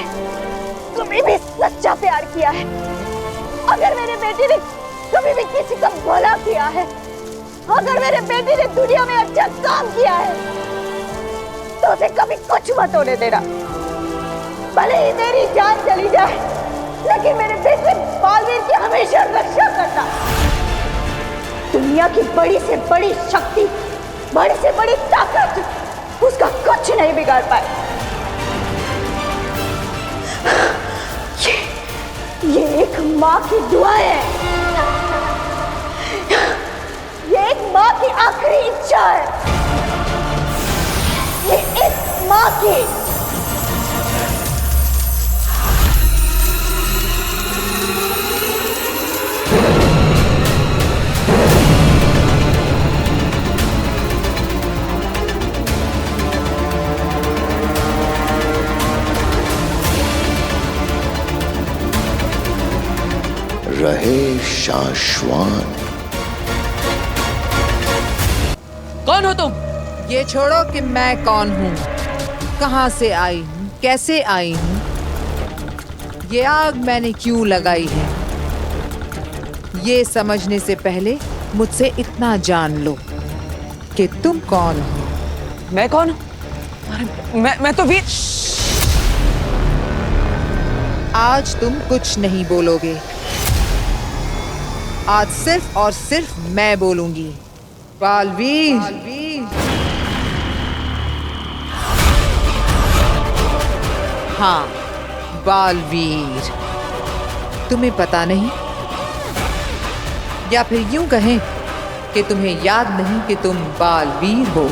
Speaker 1: कभी भी सच्चा प्यार किया है, अगर मेरे बेटे ने कभी भी किसी का भला किया है, अगर मेरे बेटे ने दुनिया में अच्छा काम किया है, तो उसे कभी कुछ मत होने देना। भले ही मेरी जान चली जाए, लेकिन मेरे बेटे बालवीर की हमेशा रक्षा करना। दुनिया की बड़ी से बड़ी शक्ति, बड़ी से बड़ी ताकत उसका कुछ नहीं बिगाड़ पाए। ये एक माँ की दुआ है, ये एक माँ की आखिरी इच्छा है, ये एक माँ की।
Speaker 2: रहे शाश्वान।
Speaker 11: कौन हो तुम?
Speaker 9: ये छोड़ो कि मैं कौन हूँ, कहाँ से आई हूँ, कैसे आई हूँ, ये आग मैंने क्यों लगाई है, ये समझने से पहले मुझसे इतना जान लो कि तुम कौन हो।
Speaker 11: मैं कौन हूँ? मैं तो वीर।
Speaker 9: आज तुम कुछ नहीं बोलोगे, आज सिर्फ और सिर्फ मैं बोलूंगी। बालवीर, हाँ बालवीर, तुम्हें पता नहीं या फिर यूं कहें कि तुम्हें याद नहीं कि तुम बालवीर हो।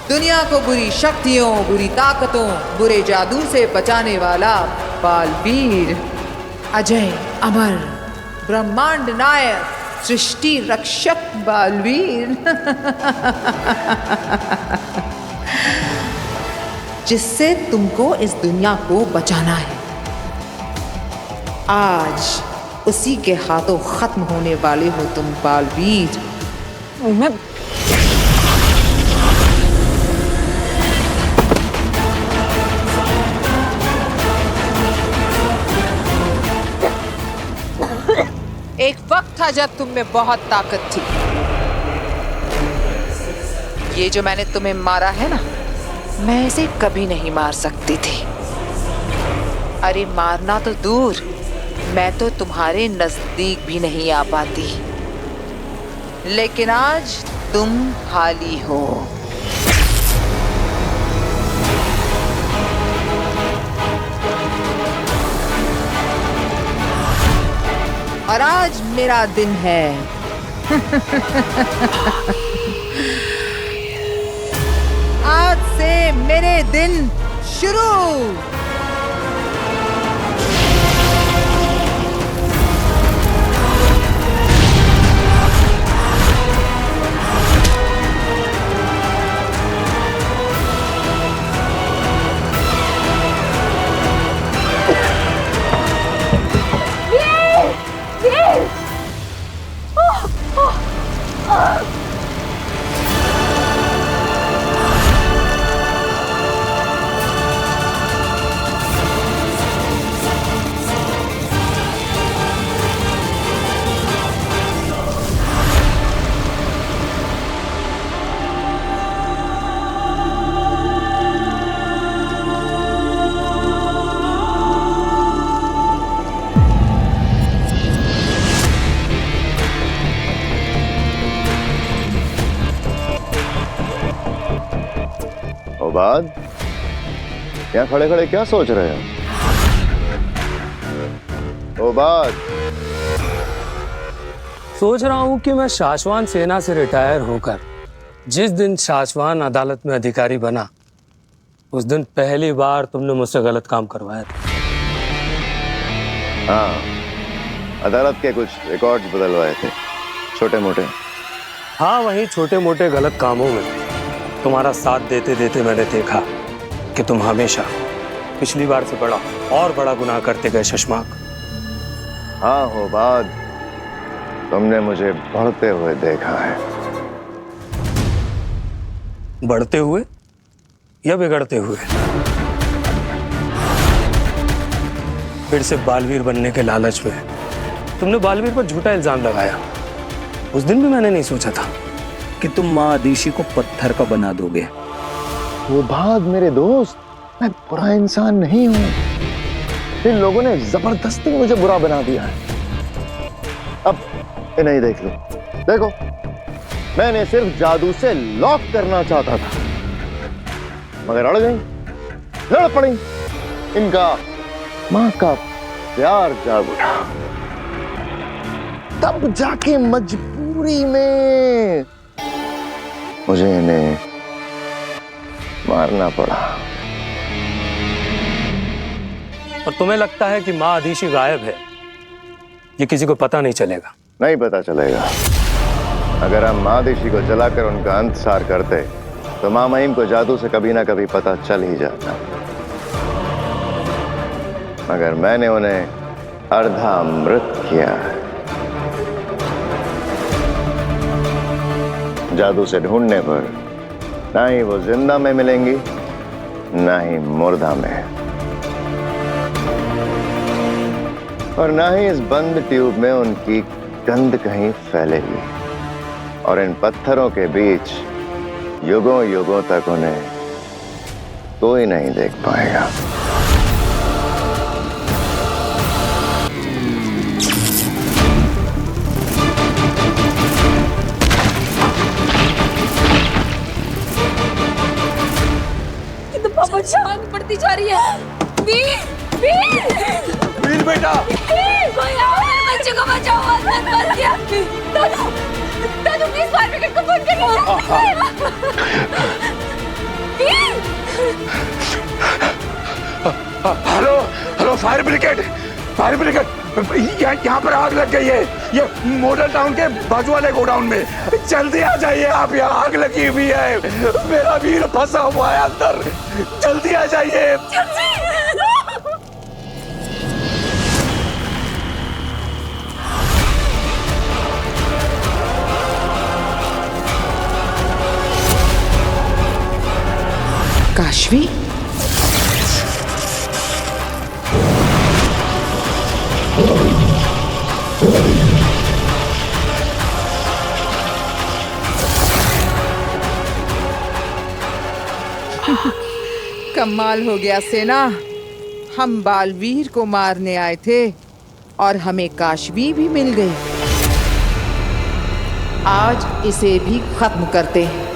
Speaker 9: दुनिया को बुरी शक्तियों, बुरी ताकतों, बुरे जादू से बचाने वाला बालवीर, अजय अमर ब्रह्मांड नायक, सृष्टि रक्षक बालवीर जिससे तुमको इस दुनिया को बचाना है। आज उसी के हाथों खत्म होने वाले हो तुम बालवीर।
Speaker 11: मैं
Speaker 9: एक वक्त था जब तुम में बहुत ताकत थी। ये जो मैंने तुम्हें मारा है ना, मैं इसे कभी नहीं मार सकती थी। अरे मारना तो दूर, मैं तो तुम्हारे नजदीक भी नहीं आ पाती। लेकिन आज तुम खाली हो। और आज मेरा दिन है आज से मेरे दिन शुरू।
Speaker 2: बाद यहाँ खड़े खड़े क्या सोच रहे हो? ओ बाद
Speaker 12: सोच रहा हूं कि मैं शाश्वान सेना से रिटायर होकर जिस दिन शाश्वान अदालत में अधिकारी बना, उस दिन पहली बार तुमने मुझसे गलत काम करवाया था।
Speaker 2: हाँ, अदालत के कुछ रिकॉर्ड्स बदलवाए थे, छोटे मोटे।
Speaker 12: हाँ, वही छोटे मोटे गलत कामों में तुम्हारा साथ देते देते मैंने देखा कि तुम हमेशा पिछली बार से बड़ा और बड़ा गुनाह करते गए शशमाक।
Speaker 2: हाँ हो बाद, तुमने मुझे बढ़ते हुए देखा है।
Speaker 12: बढ़ते हुए या बिगड़ते हुए? फिर से बालवीर बनने के लालच में तुमने बालवीर पर झूठा इल्जाम लगाया। उस दिन भी मैंने नहीं सोचा था
Speaker 13: कि तुम माँ आदिशी को पत्थर का बना दोगे।
Speaker 2: वो बाद मेरे दोस्त, मैं बुरा इंसान नहीं हूं। इन लोगों ने जबरदस्ती मुझे बुरा बना दिया है। अब इन्हें देख लो, देखो, मैंने सिर्फ जादू से लॉक करना चाहता था, मगर अड़ गई, लड़ पड़ी। इनका माँ का प्यार जाग उठा, तब जाके मजबूरी में मुझे इन्हें मारना पड़ा।
Speaker 12: और तुम्हें लगता है कि माँ आदिशी गायब है, ये किसी को पता नहीं चलेगा?
Speaker 2: नहीं पता चलेगा। अगर हम माँ आदिशी को जलाकर उनका अंतसार करते तो माँ महिम को जादू से कभी ना कभी पता चल ही जाता। मगर मैंने उन्हें अर्धा मृत किया है। जादू से ढूंढने पर ना ही वो जिंदा में मिलेंगी, ना ही मुर्दा में, और ना ही इस बंद ट्यूब में उनकी गंध कहीं फैलेगी। और इन पत्थरों के बीच युगों युगों तक उन्हें कोई नहीं देख पाएगा।
Speaker 3: जान पड़ती जा रही है। वीर, वीर,
Speaker 7: वीर बेटा,
Speaker 3: कोई आओ, मेरे बच्चे को बचाओ, आसमान बच गया। दादू, दादू प्लीज फायर ब्रिगेड को फोन करिए।
Speaker 7: Hello hello, fire brigade, fire brigade, यहाँ पर आग लग गई है, ये मॉडल टाउन के बाजू वाले गोडाउन में। जल्दी आ जाइए आप, यहाँ आग लगी हुई है, मेरा वीर फंसा हुआ है अंदर, जल्दी आ जाइए।
Speaker 9: काशवी, कमाल हो गया सेना। हम बालवीर को मारने आए थे और हमें काशवी भी मिल गई। आज इसे भी खत्म करते हैं।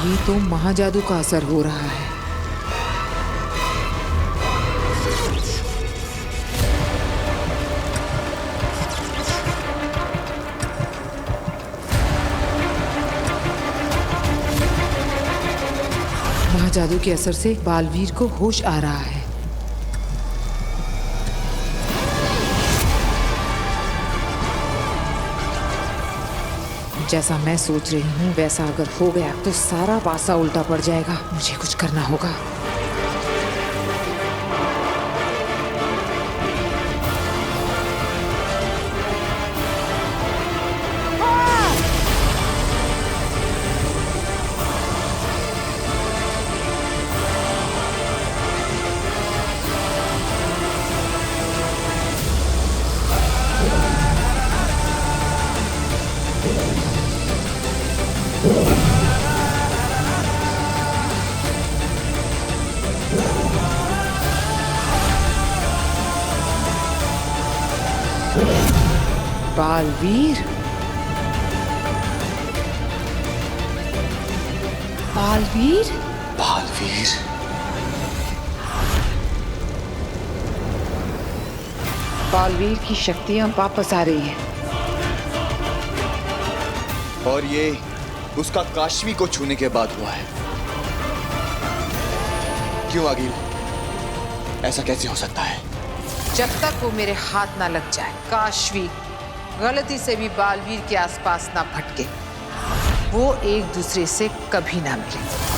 Speaker 9: ये तो महाजादू का असर हो रहा है। महाजादू के असर से बालवीर को होश आ रहा है। जैसा मैं सोच रही हूँ वैसा अगर हो गया तो सारा पासा उल्टा पड़ जाएगा। मुझे कुछ करना होगा। बालवीर, बालवीर,
Speaker 2: बालवीर,
Speaker 9: बालवीर की शक्तियां वापस आ रही हैं।
Speaker 14: और ये उसका काशवी को छूने के बाद हुआ है। क्यों आगिल, ऐसा कैसे हो सकता है?
Speaker 9: जब तक वो मेरे हाथ ना लग जाए, काशवी गलती से भी बालवीर के आसपास ना भटके, वो एक दूसरे से कभी ना मिले।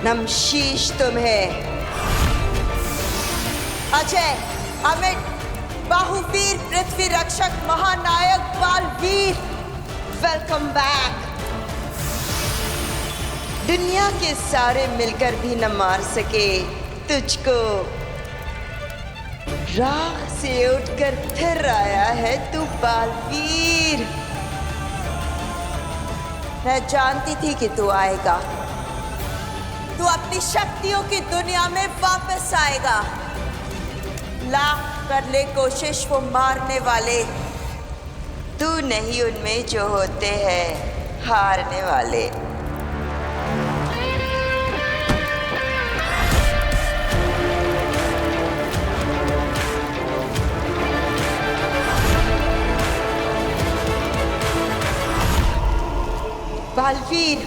Speaker 15: नमशीश तुम्हें। अजय, अमित, बाहुवीर, पृथ्वी रक्षक, महानायक बालवीर, वेलकम बैक। दुनिया के सारे मिलकर भी न मार सके तुझको। राख से उठकर फिर आया है तू बालवीर। मैं जानती थी कि तू आएगा। तू अपनी शक्तियों की दुनिया में वापस आएगा। लाख कर ले कोशिश वो मारने वाले, तू नहीं उनमें जो होते हैं हारने वाले। बालवीर,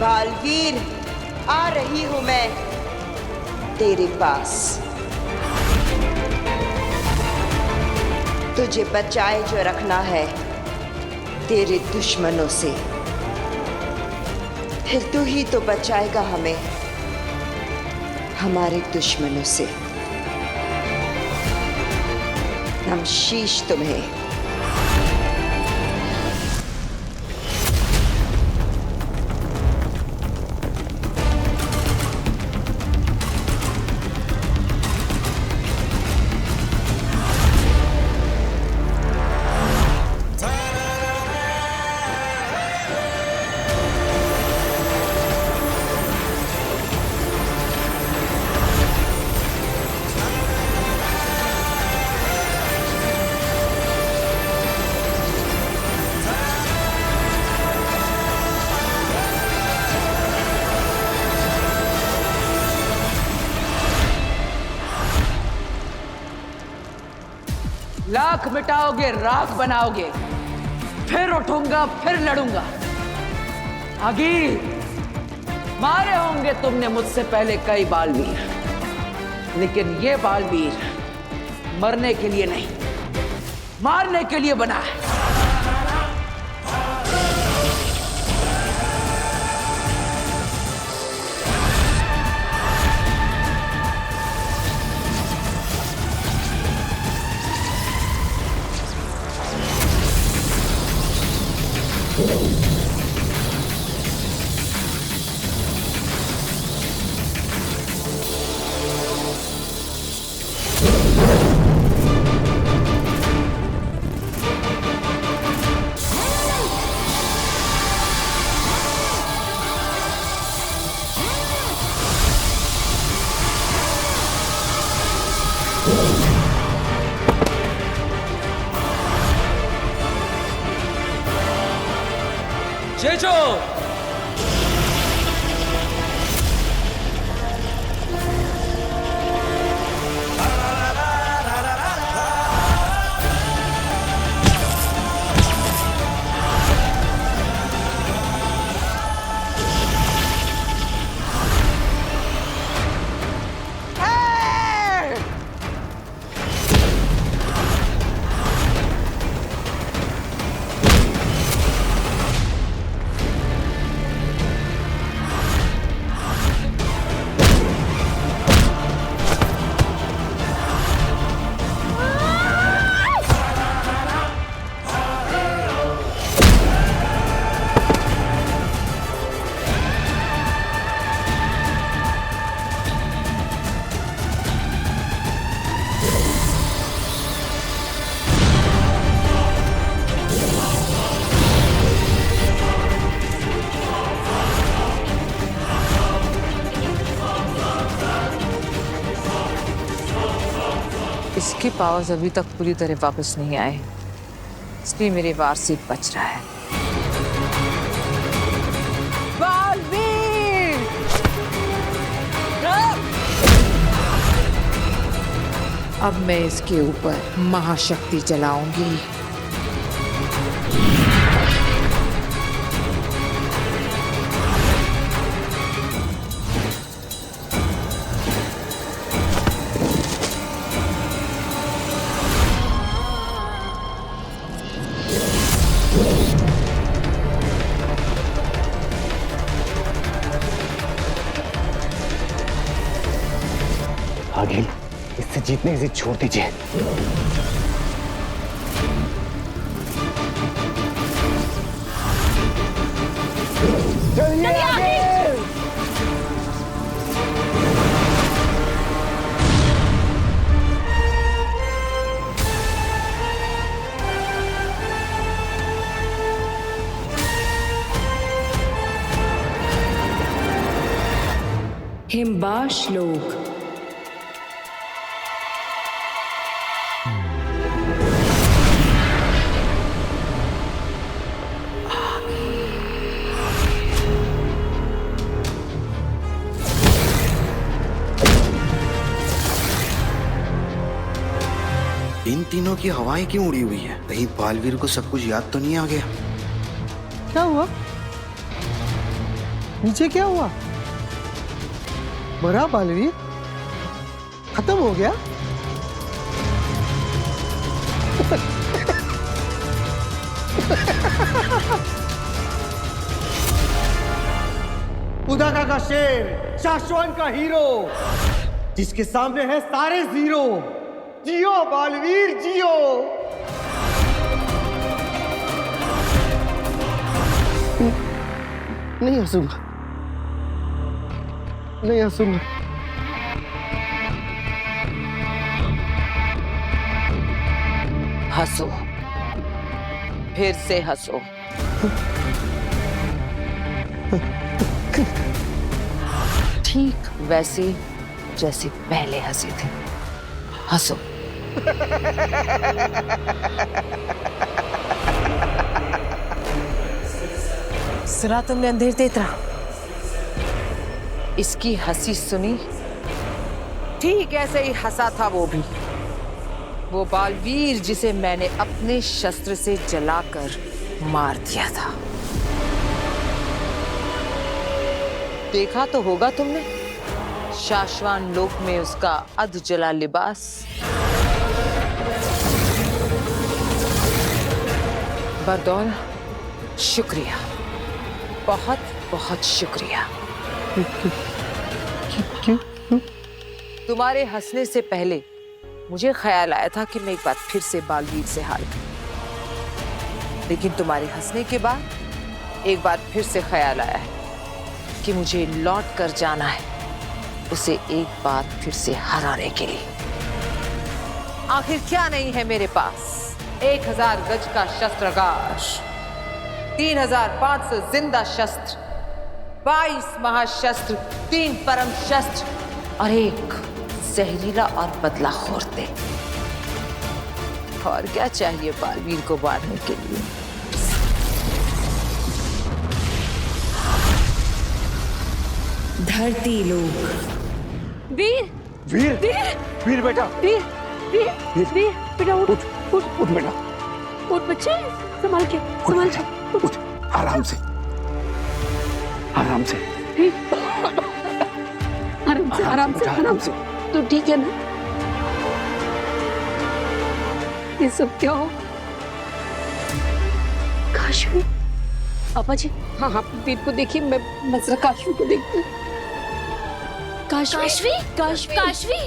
Speaker 15: बालवीर, आ रही हूं मैं तेरे पास। तुझे बचाए जो रखना है तेरे दुश्मनों से, फिर तू ही तो बचाएगा हमें हमारे दुश्मनों से। नमशीश तुम्हें।
Speaker 11: लाख मिटाओगे, राख बनाओगे, फिर उठूंगा, फिर लड़ूंगा। आगे मारे होंगे तुमने मुझसे पहले कई बालवीर, लेकिन ये बालवीर मरने के लिए नहीं, मारने के लिए बना है। जेजो, इसके पावर्स अभी तक पूरी तरह वापस नहीं आए, इसलिए मेरे वार से बच रहा है। बालवीर!
Speaker 9: अब मैं इसके ऊपर महाशक्ति चलाऊंगी।
Speaker 6: आगे इससे जीतने की जिद छोड़ दीजिए।
Speaker 16: बदमाश लोग।
Speaker 17: इन तीनों की हवाएं क्यों उड़ी हुई है? कहीं बालवीर को सब कुछ याद तो नहीं आ गया?
Speaker 6: क्या हुआ? नीचे क्या हुआ? मरा बालवीर? खत्म हो गया?
Speaker 18: उदाका का शेर, शाश्वन का हीरो, जिसके सामने है सारे जीरो। जियो बालवीर जियो।
Speaker 6: नहीं हंसूंगा, नहीं हंसूंगा।
Speaker 9: हंसो, फिर से हंसो। ठीक वैसे जैसे पहले हंसे थे। हंसो। सुना तुमने अंधेर तेतरा? इसकी हंसी सुनी? ठीक ऐसे ही हंसा था वो भी। वो बालवीर जिसे मैंने अपने शस्त्र से जलाकर मार दिया था। देखा तो होगा तुमने शाश्वान लोक में उसका अध जला लिबास। बरदौल, शुक्रिया, बहुत बहुत शुक्रिया।
Speaker 6: क्यों?
Speaker 9: तुम्हारे हंसने से पहले मुझे ख्याल आया था कि मैं एक बार फिर से बालवीर से हार गई, लेकिन तुम्हारे हंसने के बाद एक बार फिर से ख्याल आया है कि मुझे लौट कर जाना है उसे एक बार फिर से हराने के लिए। आखिर क्या नहीं है मेरे पास? 1000 गज का शस्त्रागार, 3500 जिंदा शस्त्र, 22 महाशस्त्र, 3 परम शस्त्र और 1 जहरीला और बदलाखोर तेल। और क्या चाहिए बालवीर को मारने के लिए?
Speaker 16: धरती लोग।
Speaker 8: वीर,
Speaker 7: वीर,
Speaker 8: वीर,
Speaker 7: वीर बेटा,
Speaker 8: वीर, वीर, वीर, बेटा उठ, उठ,
Speaker 7: उठ बेटा,
Speaker 8: उठ बच्चे, संभाल के, संभाल के,
Speaker 7: उठ, आराम से, आराम से,
Speaker 8: आराम से, आराम से, आराम से। तू ठीक है ना? ये सब क्या हो? काशवी, पापा जी, हाँ हाँ, वीर को देखिए, मैं जरा काशवी को देखती हूँ। काशवी, काशवी, काशवी,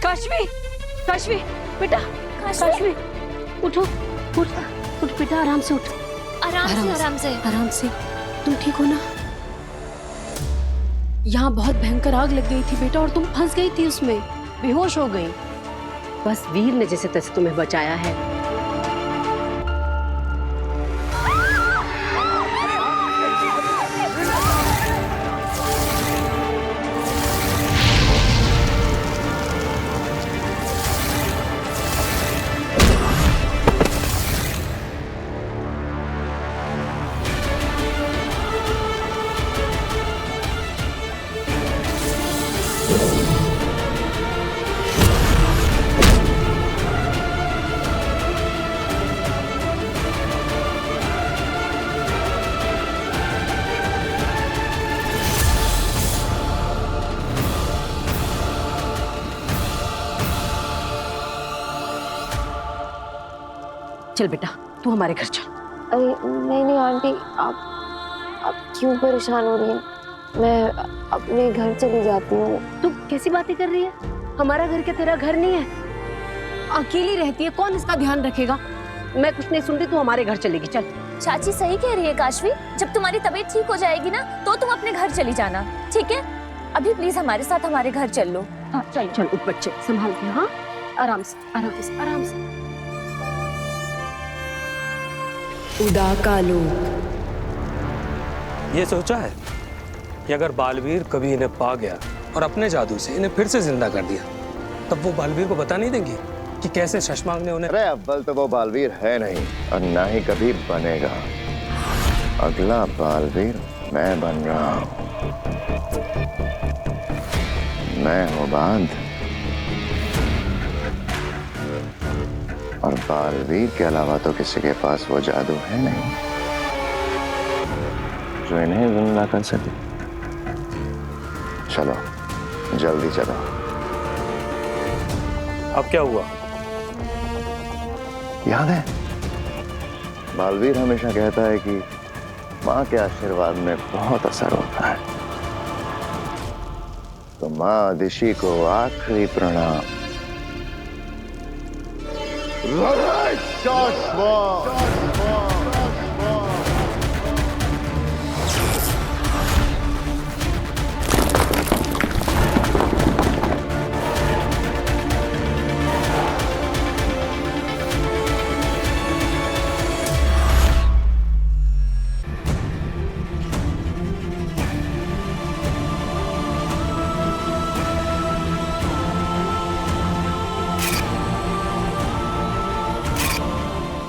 Speaker 8: काशवी, काशवी, बेटा, काशवी, उठो, उठ, उठ बेटा, आराम से उठ,
Speaker 3: आराम से, आराम से,
Speaker 8: आराम से। तुम ठीक हो ना? यहाँ बहुत भयंकर आग लग गई थी बेटा, और तुम फंस गई थी उसमें, बेहोश हो गई।
Speaker 5: बस वीर ने जैसे तैसे तुम्हें बचाया है। चल बेटा, तू हमारे घर चल।
Speaker 3: अरे नहीं नहीं आंटी, आप क्यों परेशान हो रही हैं? मैं अपने घर चली जाती हूँ।
Speaker 5: तू कैसी बातें कर रही है? हमारा घर क्या तेरा घर नहीं है? अकेली रहती है, कौन इसका ध्यान रखेगा? मैं कुछ नहीं सुन रही, तू हमारे घर चलेगी। चल।
Speaker 3: चाची सही कह रही है काशवी, जब तुम्हारी तबीयत ठीक हो जाएगी ना तो तुम अपने घर चली जाना, ठीक है? अभी प्लीज हमारे साथ हमारे घर चल लो।
Speaker 5: हाँ चल चल, उठ बच्चे, संभाल के। हाँ आराम से, आराम से, आराम से।
Speaker 16: उदाका लोग।
Speaker 12: ये सोचा है कि अगर बालवीर कभी इन्हें पा गया और अपने जादू से इन्हें फिर से जिंदा कर दिया, तब वो बालवीर को बता नहीं देंगी कि कैसे शशमांक ने उन्हें?
Speaker 2: अरे अव्वल तो वो बालवीर है नहीं और ना ही कभी बनेगा। अगला बालवीर मैं बन रहा हूं। मैं हूं बांध और बालवीर के अलावा तो किसी के पास वो जादू है नहीं जो इन्हें जिंदा कर सके। चलो जल्दी चलो।
Speaker 12: अब क्या हुआ?
Speaker 2: याद है बालवीर हमेशा कहता है कि माँ के आशीर्वाद में बहुत असर होता है। तो माँ आदिशि को आखिरी प्रणाम।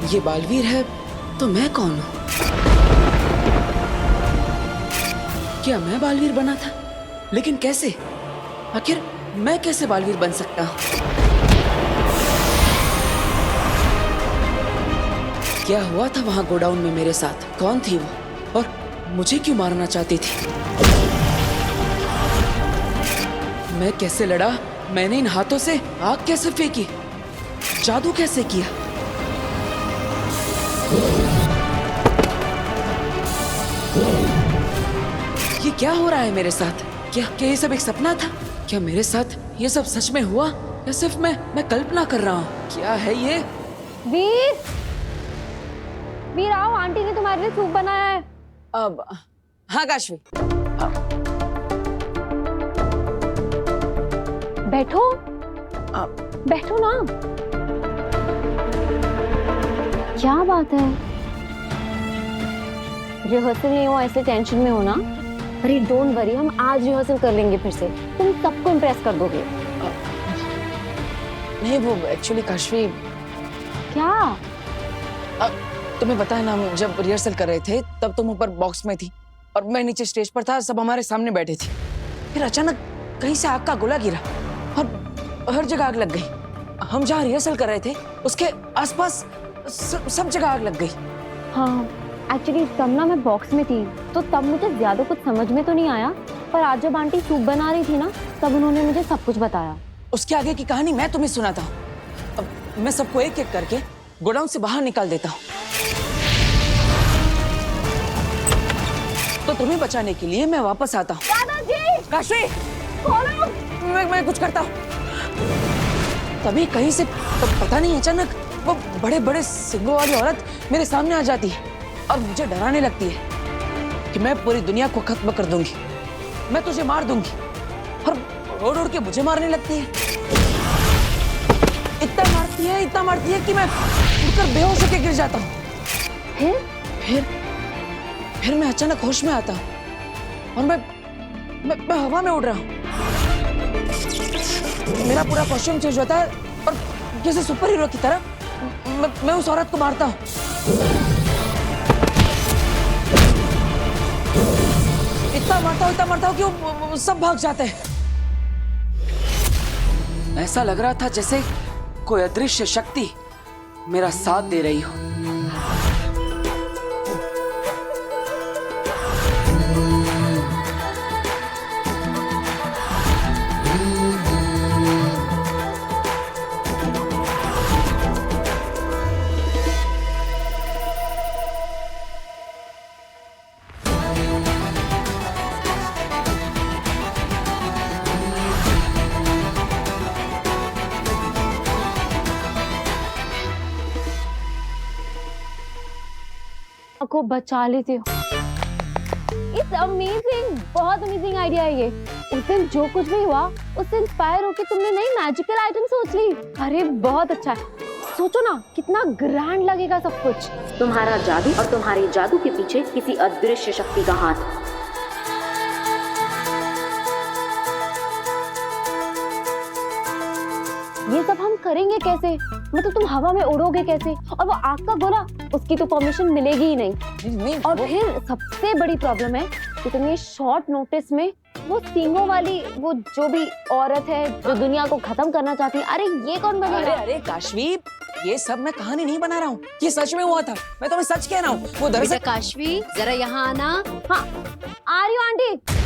Speaker 19: ये बालवीर है तो मैं कौन हूं? क्या मैं बालवीर बना था? लेकिन कैसे? आखिर मैं कैसे बालवीर बन सकता हूं? क्या हुआ था वहां गोडाउन में मेरे साथ? कौन थी वो और मुझे क्यों मारना चाहती थी? मैं कैसे लड़ा? मैंने इन हाथों से आग कैसे फेंकी? जादू कैसे किया? ये क्या हो रहा है मेरे साथ? क्या ये सब एक सपना था? क्या मेरे साथ ये सब सच में हुआ या सिर्फ मैं कल्पना कर रहा हूँ? क्या है ये?
Speaker 8: वीर, वीर आओ, आंटी ने तुम्हारे लिए सूप बनाया है।
Speaker 4: अब हाँ काशवी,
Speaker 8: बैठो बैठो ना। क्या बात है? रिहर्सल नहीं हुआ ऐसे टेंशन में हो ना? अरे डोंट वरी, हम आज रिहर्सल कर लेंगे फिर से। तुम सबको इम्प्रेस कर दोगे।
Speaker 19: नहीं वो एक्चुअली काशवी,
Speaker 8: क्या?
Speaker 19: तुम्हें पता है ना, हम जब रिहर्सल कर रहे थे तब तुम ऊपर बॉक्स में थी और मैं नीचे स्टेज पर था। सब हमारे सामने बैठे थे। फिर अचानक कहीं से आग का गोला गिरा और हर जगह आग लग गई। हम जहाँ रिहर्सल कर रहे थे उसके आसपास सब जगह आग लग गई।
Speaker 8: हाँ एक्चुअली तब ना मैं बॉक्स में थी तो तब मुझे ज्यादा कुछ समझ में तो नहीं आया, पर आज जब आंटी सूप बना रही थी ना तब उन्होंने मुझे सब कुछ बताया।
Speaker 19: उसके आगे की कहानी मैं तुम्हें सुनाता हूँ। अब मैं सबको एक एक करके गोडाउन से बाहर निकाल देता हूँ। तो तुम्हें बचाने के लिए मैं वापस आता हूँ।
Speaker 8: दादाजी!
Speaker 19: काशवी!
Speaker 8: खोलो!
Speaker 19: मैं कुछ करता हूँ। तभी कहीं से पता नहीं अचानक वो बड़े बड़े सिंगों वाली औरत मेरे सामने आ जाती है और मुझे डराने लगती है कि मैं पूरी दुनिया को खत्म कर दूंगी, मैं तुझे मार दूंगी। और रोड उड़ के मुझे मारने लगती है। इतना मारती है कि मैं उड़कर बेहोश होकर गिर जाता हूँ। फिर मैं अचानक होश में आता हूँ और मैं हवा में उड़ रहा हूँ। मेरा पूरा कॉस्ट्यूम चेंज होता है और जैसे सुपर हीरो की तरह मैं उस औरत को मारता हूँ। इतना मारता हूँ कि वो सब भाग जाते हैं। ऐसा लग रहा था जैसे कोई अदृश्य शक्ति मेरा साथ दे रही हो।
Speaker 8: को बचा लेते हो। इट्स अमेजिंग, बहुत अमेजिंग आइडिया है ये। उस दिन जो कुछ भी हुआ उससे इंस्पायर होकर तुमने नई मैजिकल आइटम सोच ली। अरे बहुत अच्छा है। सोचो ना कितना ग्रैंड लगेगा सब कुछ।
Speaker 3: तुम्हारा जादू और तुम्हारे जादू के पीछे किसी अदृश्य शक्ति का हाथ। सब हम करेंगे कैसे? मतलब तुम हवा में उड़ोगे कैसे? और वो आग का गोला, उसकी तो परमिशन मिलेगी ही नहीं। और फिर सबसे बड़ी प्रॉब्लम है कि तुम ये शॉर्ट नोटिस में वो सींगों वाली वो जो भी औरत है जो दुनिया को खत्म करना चाहती है, अरे ये कौन बनेगा?
Speaker 19: अरे काशवी, ये सब मैं कहानी नहीं बना रहा हूँ, ये सच में हुआ था। मैं तुम्हें सच कह रहा हूँ। वो दरअसल
Speaker 5: काशवी जरा यहाँ आना।
Speaker 3: हाँ आ रही हूँ आंटी।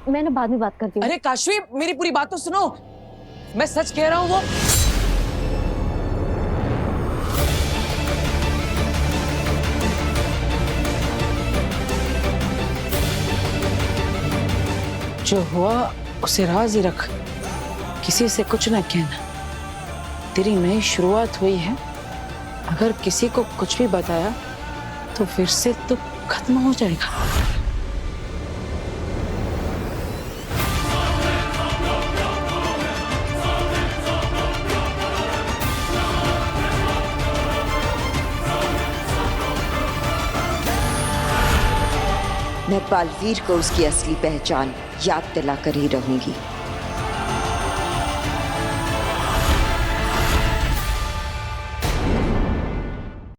Speaker 3: मैं ना बाद में बात करती हूँ।
Speaker 19: अरे काशवी, मेरी पूरी बात तो सुनो, मैं सच कह रहा हूँ। वो जो हुआ उसे राज ही रख, किसी से कुछ ना कहना। तेरी नई शुरुआत हुई है, अगर किसी को कुछ भी बताया तो फिर से तो खत्म हो जाएगा।
Speaker 15: मैं बालवीर को उसकी असली पहचान याद दिलाकर ही रहूंगी।